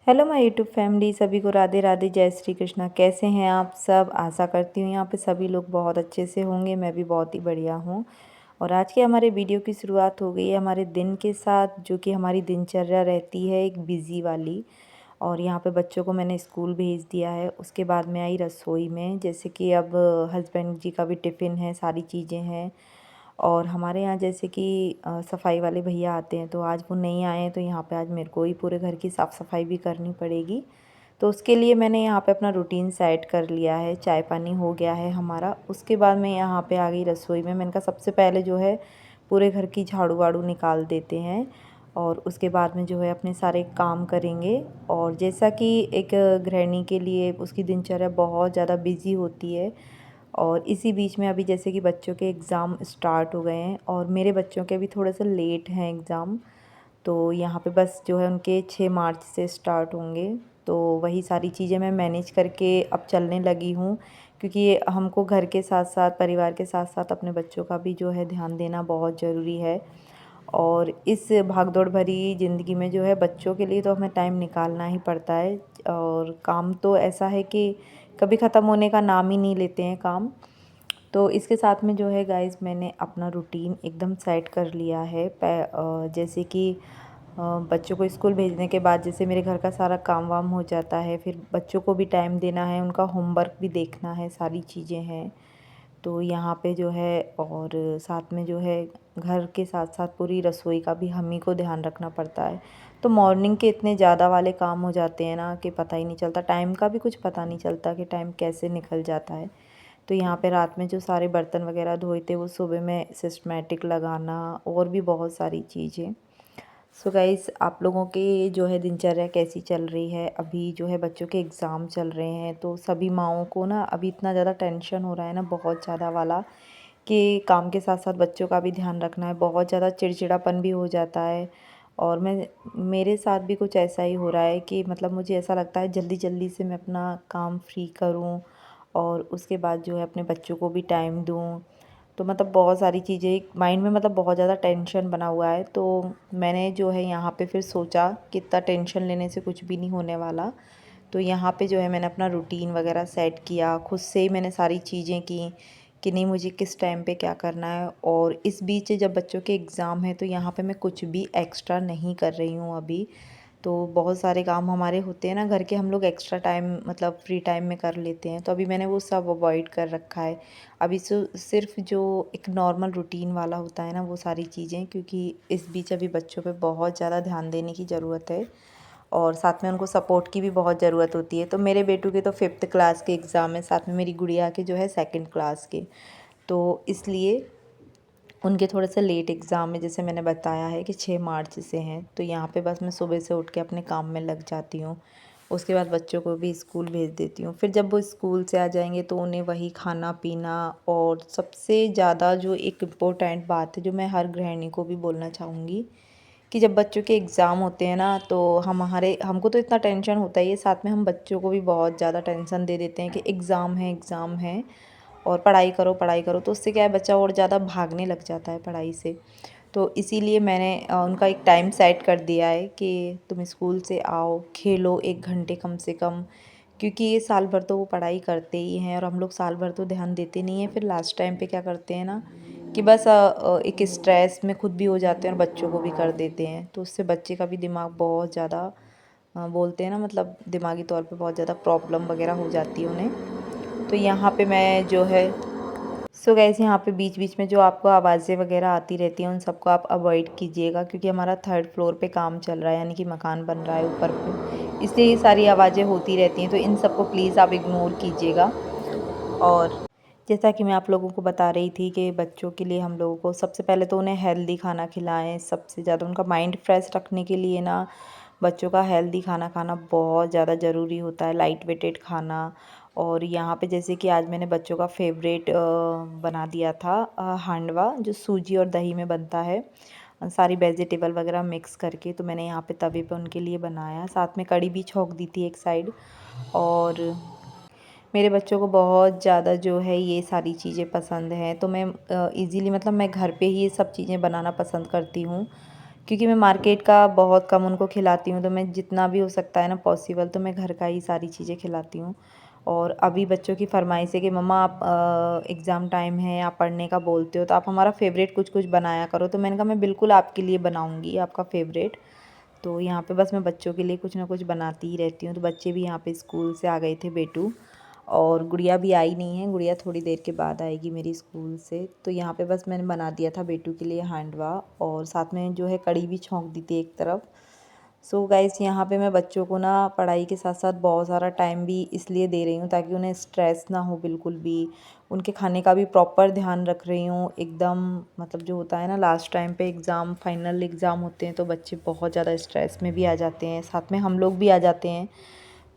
Hello my YouTube family, सभी को राधे राधे, जय श्री कृष्णा। कैसे हैं आप सब? आशा करती हूँ यहाँ पे सभी लोग बहुत अच्छे से होंगे। मैं भी बहुत ही बढ़िया हूँ। और आज के हमारे वीडियो की शुरुआत हो गई है हमारे दिन के साथ, जो कि हमारी दिनचर्या रहती है एक बिज़ी वाली। और यहाँ पे बच्चों को मैंने स्कूल भेज दिया है। उसके बाद मैं आई रसोई में, जैसे कि अब हस्बैंड जी का भी टिफ़िन है, सारी चीज़ें हैं। और हमारे यहाँ जैसे कि सफाई वाले भैया आते हैं, तो आज वो नहीं आए हैं, तो यहाँ पे आज मेरे को ही पूरे घर की साफ़ सफाई भी करनी पड़ेगी। तो उसके लिए मैंने यहाँ पे अपना रूटीन सेट कर लिया है। चाय पानी हो गया है हमारा। उसके बाद मैं यहाँ पे आ गई रसोई में। मैंने कहा सबसे पहले जो है पूरे घर की झाड़ू वाड़ू निकाल देते हैं, और उसके बाद में जो है अपने सारे काम करेंगे। और जैसा कि एक गृहिणी के लिए उसकी दिनचर्या बहुत ज़्यादा बिज़ी होती है। और इसी बीच में अभी जैसे कि बच्चों के एग्ज़ाम स्टार्ट हो गए हैं, और मेरे बच्चों के अभी थोड़े से लेट हैं एग्ज़ाम। तो यहाँ पे बस जो है उनके 6 मार्च से स्टार्ट होंगे। तो वही सारी चीज़ें मैं मैनेज करके अब चलने लगी हूँ, क्योंकि हमको घर के साथ साथ, परिवार के साथ साथ अपने बच्चों का भी जो है ध्यान देना बहुत ज़रूरी है। और इस भागदौड़ भरी ज़िंदगी में जो है बच्चों के लिए तो हमें टाइम निकालना ही पड़ता है। और काम तो ऐसा है कि कभी ख़त्म होने का नाम ही नहीं लेते हैं काम। तो इसके साथ में जो है गाइस, मैंने अपना रूटीन एकदम सेट कर लिया है। जैसे कि बच्चों को स्कूल भेजने के बाद जैसे मेरे घर का सारा काम वाम हो जाता है, फिर बच्चों को भी टाइम देना है, उनका होमवर्क भी देखना है, सारी चीज़ें हैं। तो यहाँ पे जो है, और साथ में जो है घर के साथ साथ पूरी रसोई का भी हम ही को ध्यान रखना पड़ता है। तो मॉर्निंग के इतने ज़्यादा वाले काम हो जाते हैं ना कि पता ही नहीं चलता, टाइम का भी कुछ पता नहीं चलता कि टाइम कैसे निकल जाता है। तो यहाँ पे रात में जो सारे बर्तन वगैरह धोए थे, वो सुबह में सिस्टमेटिक लगाना, और भी बहुत सारी चीज़ें। सो गाइस, आप लोगों की जो है दिनचर्या कैसी चल रही है? अभी जो है बच्चों के एग्ज़ाम चल रहे हैं, तो सभी माँओं को ना अभी इतना ज़्यादा टेंशन हो रहा है ना, बहुत ज़्यादा वाला, कि काम के साथ साथ बच्चों का भी ध्यान रखना है। बहुत ज़्यादा चिड़चिड़ापन भी हो जाता है। और मेरे साथ भी कुछ ऐसा ही हो रहा है कि मतलब मुझे ऐसा लगता है जल्दी जल्दी से मैं अपना काम फ्री करूं, और उसके बाद जो है अपने बच्चों को भी टाइम दूं। तो मतलब बहुत सारी चीज़ें माइंड में, मतलब बहुत ज़्यादा टेंशन बना हुआ है। तो मैंने जो है यहाँ पे फिर सोचा कि इतना टेंशन लेने से कुछ भी नहीं होने वाला। तो यहाँ पे जो है मैंने अपना रूटीन वगैरह सेट किया, खुद से ही मैंने सारी चीज़ें की कि नहीं, मुझे किस टाइम पे क्या करना है। और इस बीच जब बच्चों के एग्ज़ाम है, तो यहाँ पे मैं कुछ भी एक्स्ट्रा नहीं कर रही हूँ अभी। तो बहुत सारे काम हमारे होते हैं ना घर के, हम लोग एक्स्ट्रा टाइम मतलब फ्री टाइम में कर लेते हैं, तो अभी मैंने वो सब अवॉइड कर रखा है। अभी सिर्फ जो एक नॉर्मल रूटीन वाला होता है ना, वो सारी चीज़ें, क्योंकि इस बीच अभी बच्चों पे बहुत ज़्यादा ध्यान देने की ज़रूरत है। और साथ में उनको सपोर्ट की भी बहुत ज़रूरत होती है। तो मेरे बेटू के तो 5th क्लास के एग्ज़ाम है, साथ में मेरी गुड़िया के जो है 2nd क्लास के। तो इसलिए उनके थोड़े से लेट एग्ज़ाम है, जैसे मैंने बताया है कि 6 मार्च से हैं। तो यहाँ पे बस मैं सुबह से उठ के अपने काम में लग जाती हूँ। उसके बाद बच्चों को भी स्कूल भेज देती हूँ। फिर जब वो स्कूल से आ जाएंगे, तो उन्हें वही खाना पीना। और सबसे ज़्यादा जो एक इम्पोर्टेंट बात है, जो मैं हर गृहिणी को भी बोलना चाहूँगी, कि जब बच्चों के एग्ज़ाम होते हैं ना, तो हमको तो इतना टेंशन होता ही है, साथ में हम बच्चों को भी बहुत ज़्यादा टेंशन दे देते हैं कि एग्ज़ाम है, एग्ज़ाम है, और पढ़ाई करो, पढ़ाई करो। तो उससे क्या है, बच्चा और ज़्यादा भागने लग जाता है पढ़ाई से। तो इसीलिए मैंने उनका एक टाइम सेट कर दिया है कि तुम स्कूल से आओ, खेलो 1 घंटे कम से कम, क्योंकि ये साल भर तो वो पढ़ाई करते ही हैं, और हम लोग साल भर तो ध्यान देते नहीं हैं। फिर लास्ट टाइम पे क्या करते हैं ना, कि बस एक स्ट्रेस में खुद भी हो जाते हैं और बच्चों को भी कर देते हैं। तो उससे बच्चे का भी दिमाग बहुत ज़्यादा, बोलते हैं ना, मतलब दिमागी तौर पे बहुत ज़्यादा प्रॉब्लम वगैरह हो जाती है उन्हें। तो यहाँ पे मैं जो है, सो गाइस, यहाँ पे बीच बीच में जो आपको आवाज़ें वगैरह आती रहती हैं, उन सबको आप अवॉइड कीजिएगा, क्योंकि हमारा 3rd फ्लोर पे काम चल रहा है, यानी कि मकान बन रहा है ऊपर पे, इसलिए ये सारी आवाज़ें होती रहती हैं। तो इन सबको प्लीज़ आप इग्नोर कीजिएगा। और जैसा कि मैं आप लोगों को बता रही थी कि बच्चों के लिए हम लोगों को सबसे पहले तो उन्हें हेल्दी खाना खिलाएं। सबसे ज़्यादा उनका माइंड फ्रेश रखने के लिए ना, बच्चों का हेल्दी खाना खाना बहुत ज़्यादा ज़रूरी होता है, लाइट वेटेड खाना। और यहाँ पे जैसे कि आज मैंने बच्चों का फेवरेट बना दिया था, हांडवा, जो सूजी और दही में बनता है, सारी वेजिटेबल वगैरह मिक्स करके। तो मैंने यहाँ पे तवे पे उनके लिए बनाया, साथ में कड़ी भी छौंक दी थी एक साइड। और मेरे बच्चों को बहुत ज़्यादा जो है ये सारी चीज़ें पसंद हैं, तो मैं इजीली, मतलब मैं घर पे ही ये सब चीज़ें बनाना पसंद करती हूँ, क्योंकि मैं मार्केट का बहुत कम उनको खिलाती हूँ, तो मैं जितना भी हो सकता है ना पॉसिबल तो मैं घर का ही सारी चीज़ें खिलाती हूँ। और अभी बच्चों की फरमाइश है कि मम्मा आप एग्ज़ाम टाइम है, आप पढ़ने का बोलते हो तो आप हमारा फ़ेवरेट कुछ कुछ बनाया करो। तो मैंने कहा मैं बिल्कुल आपके लिए बनाऊँगी आपका फ़ेवरेट। तो यहाँ पे बस मैं बच्चों के लिए कुछ ना कुछ बनाती ही रहती हूँ। तो बच्चे भी यहाँ पे स्कूल से आ गए थे, बेटू और गुड़िया भी आई नहीं है, गुड़िया थोड़ी देर के बाद आएगी मेरी स्कूल से। तो यहाँ पे बस मैंने बना दिया था बेटू के लिए हांडवा और साथ में जो है कड़ी भी छौंक दी थी एक तरफ। सो गाइस यहाँ पे मैं बच्चों को ना पढ़ाई के साथ साथ बहुत सारा टाइम भी इसलिए दे रही हूँ ताकि उन्हें स्ट्रेस ना हो बिल्कुल भी। उनके खाने का भी प्रॉपर ध्यान रख रही हूँ एकदम, मतलब जो होता है ना लास्ट टाइम पे एग्ज़ाम, फाइनल एग्ज़ाम होते हैं तो बच्चे बहुत ज़्यादा स्ट्रेस में भी आ जाते हैं, साथ में हम लोग भी आ जाते हैं।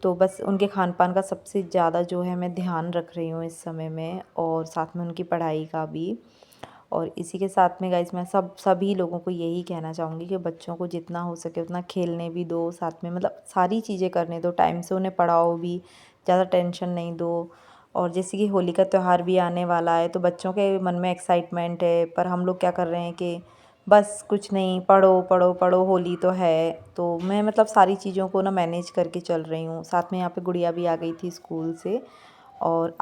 तो बस उनके खान पान का सबसे ज़्यादा जो है मैं ध्यान रख रही हूँ इस समय में, और साथ में उनकी पढ़ाई का भी। और इसी के साथ में गाइस मैं सभी लोगों को यही कहना चाहूँगी कि बच्चों को जितना हो सके उतना खेलने भी दो, साथ में मतलब सारी चीज़ें करने दो, टाइम से उन्हें पढ़ाओ भी, ज़्यादा टेंशन नहीं दो। और जैसे कि होली का त्यौहार भी आने वाला है तो बच्चों के मन में एक्साइटमेंट है, पर हम लोग क्या कर रहे हैं कि बस कुछ नहीं, पढ़ो पढ़ो पढ़ो, होली तो है। तो मैं मतलब सारी चीज़ों को ना मैनेज करके चल रही हूँ। साथ में यहाँ पे गुड़िया भी आ गई थी स्कूल से, और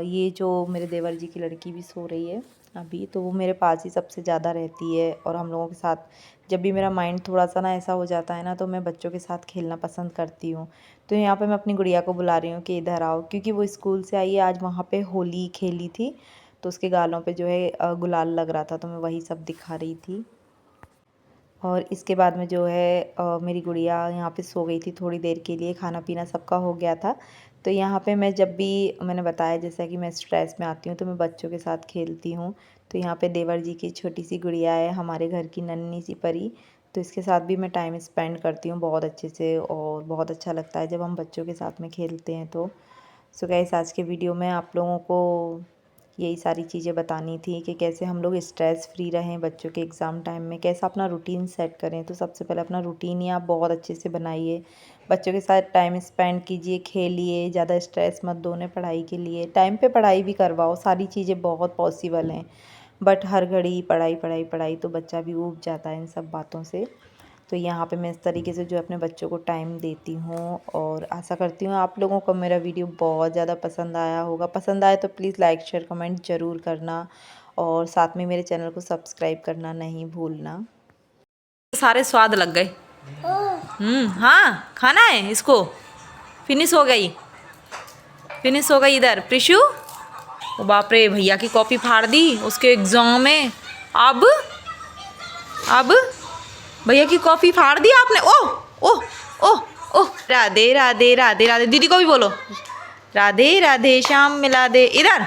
ये जो मेरे देवर जी की लड़की भी सो रही है अभी, तो वो मेरे पास ही सबसे ज़्यादा रहती है। और हम लोगों के साथ जब भी मेरा माइंड थोड़ा सा ना ऐसा हो जाता है ना तो मैं बच्चों के साथ खेलना पसंद करती हूँ। तो यहाँ पे मैं अपनी गुड़िया को बुला रही हूँ कि इधर आओ, क्योंकि वो स्कूल से आई है, आज वहाँ पे होली खेली थी तो उसके गालों पे जो है गुलाल लग रहा था, तो मैं वही सब दिखा रही थी। और इसके बाद में जो है मेरी गुड़िया यहाँ पे सो गई थी थोड़ी देर के लिए, खाना पीना सबका हो गया था। तो यहाँ पे मैं जब भी, मैंने बताया जैसा कि मैं स्ट्रेस में आती हूँ तो मैं बच्चों के साथ खेलती हूँ। तो यहाँ पे देवर जी की छोटी सी गुड़िया है, हमारे घर की नन्ही सी परी, तो इसके साथ भी मैं टाइम स्पेंड करती हूँ बहुत अच्छे से, और बहुत अच्छा लगता है जब हम बच्चों के साथ में खेलते हैं। तो सो गाइस आज के वीडियो में आप लोगों को यही सारी चीज़ें बतानी थी कि कैसे हम लोग स्ट्रेस फ्री रहें बच्चों के एग्ज़ाम टाइम में, कैसा अपना रूटीन सेट करें। तो सबसे पहले अपना रूटीन ही आप बहुत अच्छे से बनाइए, बच्चों के साथ टाइम स्पेंड कीजिए, खेलिए, ज़्यादा स्ट्रेस मत दो उन्हें पढ़ाई के लिए, टाइम पे पढ़ाई भी करवाओ, सारी चीज़ें बहुत पॉसिबल हैं। बट हर घड़ी पढ़ाई पढ़ाई पढ़ाई तो बच्चा भी ऊब जाता है इन सब बातों से। तो यहाँ पे मैं इस तरीके से जो अपने बच्चों को टाइम देती हूँ, और आशा करती हूँ आप लोगों को मेरा वीडियो बहुत ज़्यादा पसंद आया होगा। पसंद आए तो प्लीज़ लाइक शेयर कमेंट ज़रूर करना, और साथ में मेरे चैनल को सब्सक्राइब करना नहीं भूलना। सारे स्वाद लग गए। हाँ खाना है इसको, फिनिश हो गई, फिनिश हो गई। इधर प्रिशु, ओ बाप रे, भैया की कॉपी फाड़ दी उसके एग्ज़ाम में। अब भैया की कॉपी फाड़ दी आपने। ओह ओह ओह ओह, राधे राधे राधे राधे, दीदी को भी बोलो राधे राधे, श्याम मिला दे। इधर